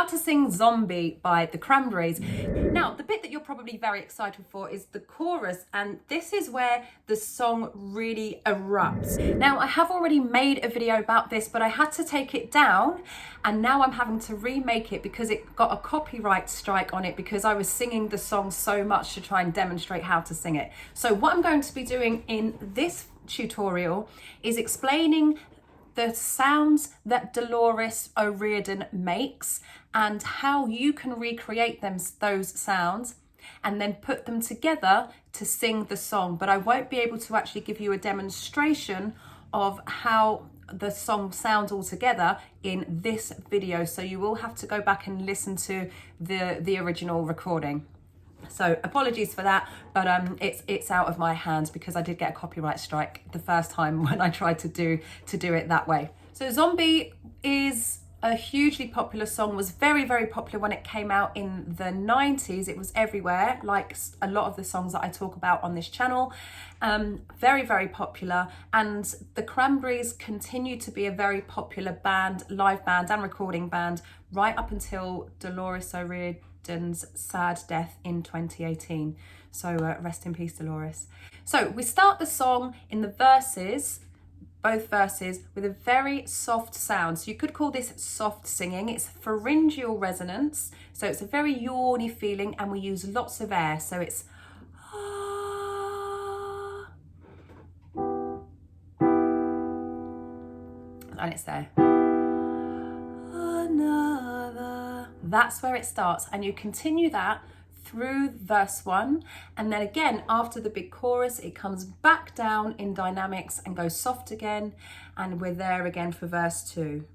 how to sing Zombie by the Cranberries. Now, the bit that you're probably very excited for is the chorus, and this is where the song really erupts. Now, I have already made a video about this, but I had to take it down, and now I'm having to remake it because it got a copyright strike on it because I was singing the song so much to try and demonstrate how to sing it. So what I'm going to be doing in this tutorial is explaining the sounds that Delores O'Riordan makes and how you can recreate those sounds and then put them together to sing the song. But I won't be able to actually give you a demonstration of how the song sounds all together in this video. So you will have to go back and listen to the original recording. So apologies for that, but it's out of my hands because I did get a copyright strike the first time when I tried to do it that way. So Zombie is a hugely popular song, was very, very popular when it came out in the 90s. It was everywhere, like a lot of the songs that I talk about on this channel. Very, very popular. And the Cranberries continue to be a very popular band, live band and recording band, right up until Delores O'Riordan's sad death in 2018. So rest in peace, Delores. So we start the song in the verses, both verses, with a very soft sound. So you could call this soft singing. It's pharyngeal resonance. So it's a very yawny feeling, and we use lots of air. So it's and it's there. Another. That's where it starts, and you continue that through verse 1, and then again after the big chorus it comes back down in dynamics and goes soft again, and we're there again for verse 2.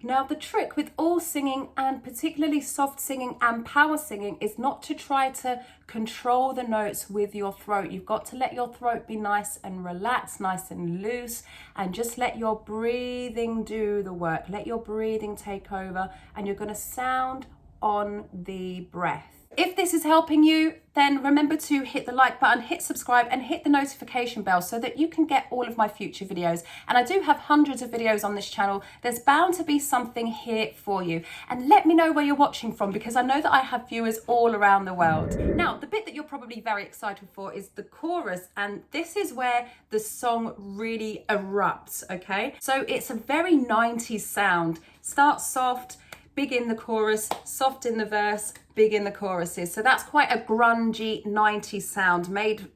Now, the trick with all singing, and particularly soft singing and power singing, is not to try to control the notes with your throat. You've got to let your throat be nice and relaxed, nice and loose, and just let your breathing do the work. Let your breathing take over, and you're going to sound on the breath. If this is helping you, then remember to hit the like button, hit subscribe, and hit the notification bell so that you can get all of my future videos. And I do have hundreds of videos on this channel. There's bound to be something here for you. And let me know where you're watching from, because I know that I have viewers all around the world. Now, the bit that you're probably very excited for is the chorus, and this is where the song really erupts, okay? So it's a very 90s sound. Starts soft, big in the chorus, soft in the verse, big in the choruses. So that's quite a grungy 90s sound, made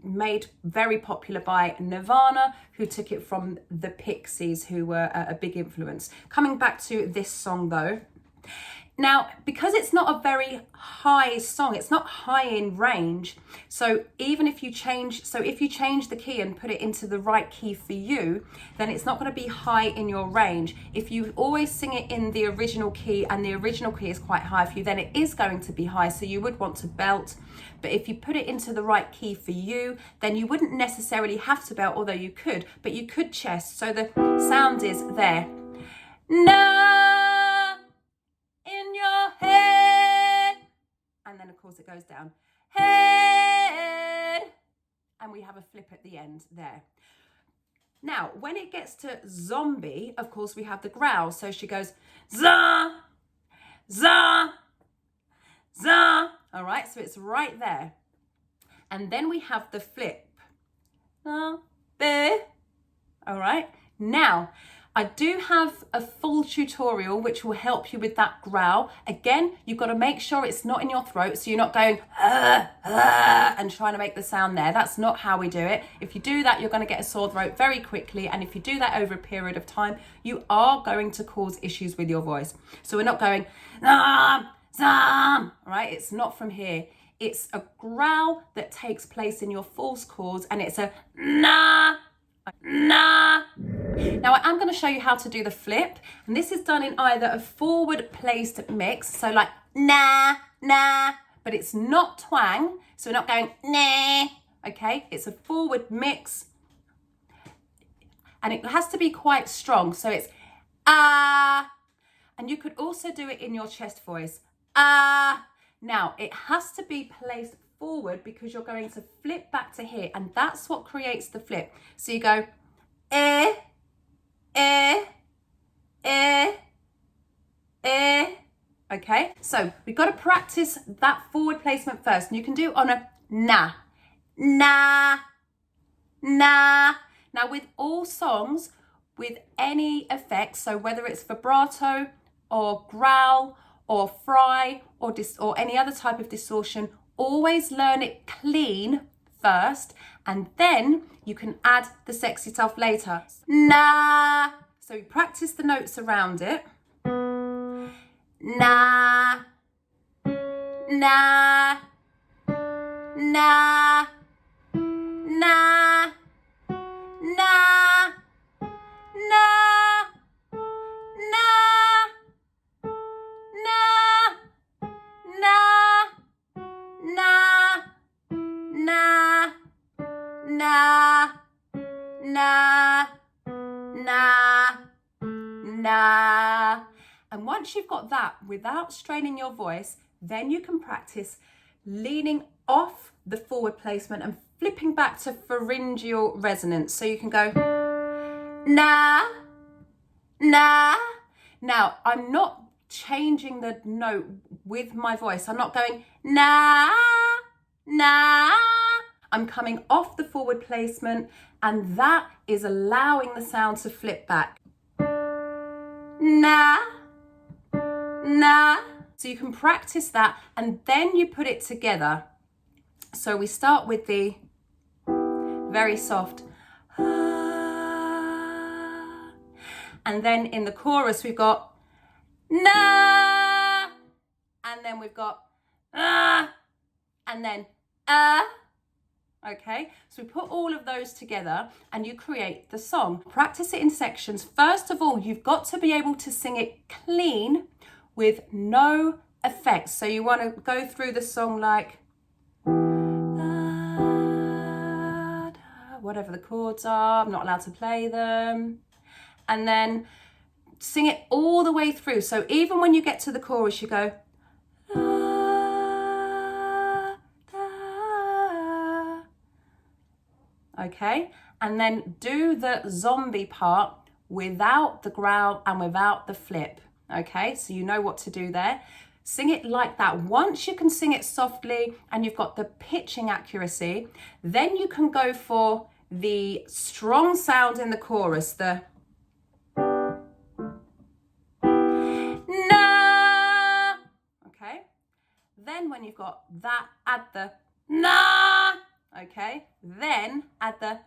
very popular by Nirvana, who took it from the Pixies, who were a big influence. Coming back to this song though, now, because it's not a very high song, it's not high in range. So even if you change, the key and put it into the right key for you, then it's not going to be high in your range. If you always sing it in the original key, and the original key is quite high for you, then it is going to be high. So you would want to belt. But if you put it into the right key for you, then you wouldn't necessarily have to belt, although you could, but you could chest. So the sound is there. Na in your head, and then of course it goes down, head, and we have a flip at the end there. Now, when it gets to Zombie, of course we have the growl. So she goes za, za, za. All right, so it's right there. And then we have the flip. All right, now I do have a full tutorial which will help you with that growl. Again, you've got to make sure it's not in your throat, so you're not going and trying to make the sound there. That's not how we do it. If you do that, you're going to get a sore throat very quickly, and if you do that over a period of time, you are going to cause issues with your voice. So we're not going right? It's not from here. It's a growl that takes place in your false chords, and it's a na. Now I am going to show you how to do the flip, and this is done in either a forward placed mix, so like na, na, but it's not twang, so we're not going na, okay? It's a forward mix, and it has to be quite strong, so it's ah, and you could also do it in your chest voice, ah. Now it has to be placed forward because you're going to flip back to here, and that's what creates the flip. So you go eh, eh, eh, eh, Okay, so we've got to practice that forward placement first. And you can do it on a na, na, na. Now with all songs, with any effects, so whether it's vibrato or growl or fry or any other type of distortion, always learn it clean first, and then you can add the sexy stuff later. Na. So we practice the notes around it. Na, na, na, na, na, na, na. And once you've got that without straining your voice, then you can practice leaning off the forward placement and flipping back to pharyngeal resonance. So you can go na, na. Now, I'm not changing the note with my voice. I'm not going na, na. I'm coming off the forward placement, and that is allowing the sound to flip back. Na, na. So you can practice that, and then you put it together. So we start with the very soft, and then in the chorus we've got na, and then we've got and then okay, so we put all of those together and you create the song. Practice it in sections. First of all, you've got to be able to sing it clean with no effects. So you want to go through the song like whatever the chords are. I'm not allowed to play them. And then sing it all the way through. So even when you get to the chorus, you go okay, and then do the zombie part without the growl and without the flip. Okay, so you know what to do there. Sing it like that. Once you can sing it softly and you've got the pitching accuracy, then you can go for the strong sound in the chorus, the na. Okay, then when you've got that, add the na. Okay, then add the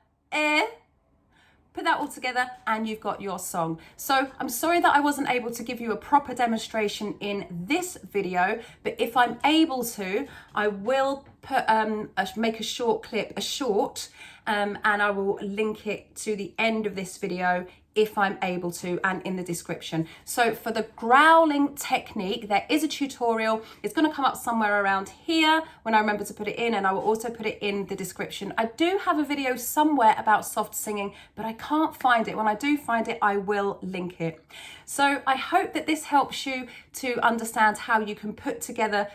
put that all together and you've got your song. So I'm sorry that I wasn't able to give you a proper demonstration in this video, but if I'm able to, I will put make a short clip, and I will link it to the end of this video if I'm able to, and in the description. So for the growling technique, there is a tutorial. It's going to come up somewhere around here when I remember to put it in, and I will also put it in the description. I do have a video somewhere about soft singing, but I can't find it. When I do find it, I will link it. So I hope that this helps you to understand how you can put together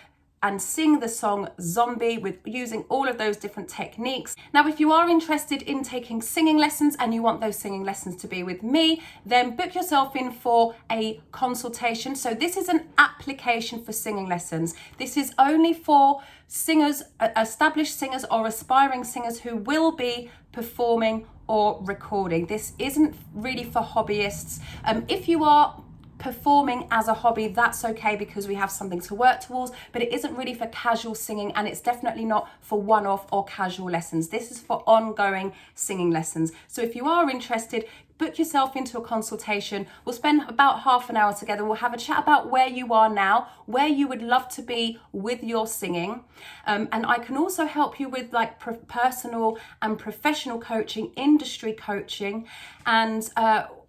and sing the song Zombie with using all of those different techniques. Now, if you are interested in taking singing lessons and you want those singing lessons to be with me, then book yourself in for a consultation. So this is an application for singing lessons. This is only for singers, established singers or aspiring singers who will be performing or recording. This isn't really for hobbyists. If you are performing as a hobby, that's okay, because we have something to work towards, but it isn't really for casual singing, and it's definitely not for one-off or casual lessons. This is for ongoing singing lessons. So if you are interested, book yourself into a consultation. We'll spend about half an hour together. We'll have a chat about where you are now, where you would love to be with your singing, and I can also help you with like personal and professional coaching, industry coaching, and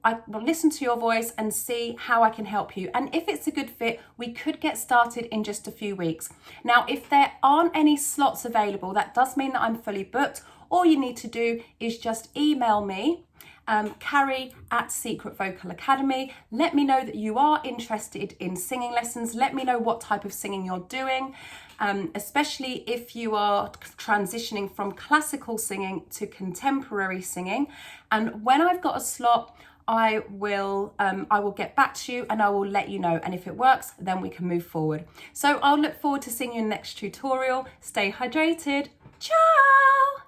I will listen to your voice and see how I can help you. And if it's a good fit, we could get started in just a few weeks. Now, if there aren't any slots available, that does mean that I'm fully booked. All you need to do is just email me, Carrie@Secret Vocal Academy. Let me know that you are interested in singing lessons. Let me know what type of singing you're doing, especially if you are transitioning from classical singing to contemporary singing. And when I've got a slot, I will get back to you and I will let you know. And if it works, then we can move forward. So I'll look forward to seeing you in the next tutorial. Stay hydrated. Ciao!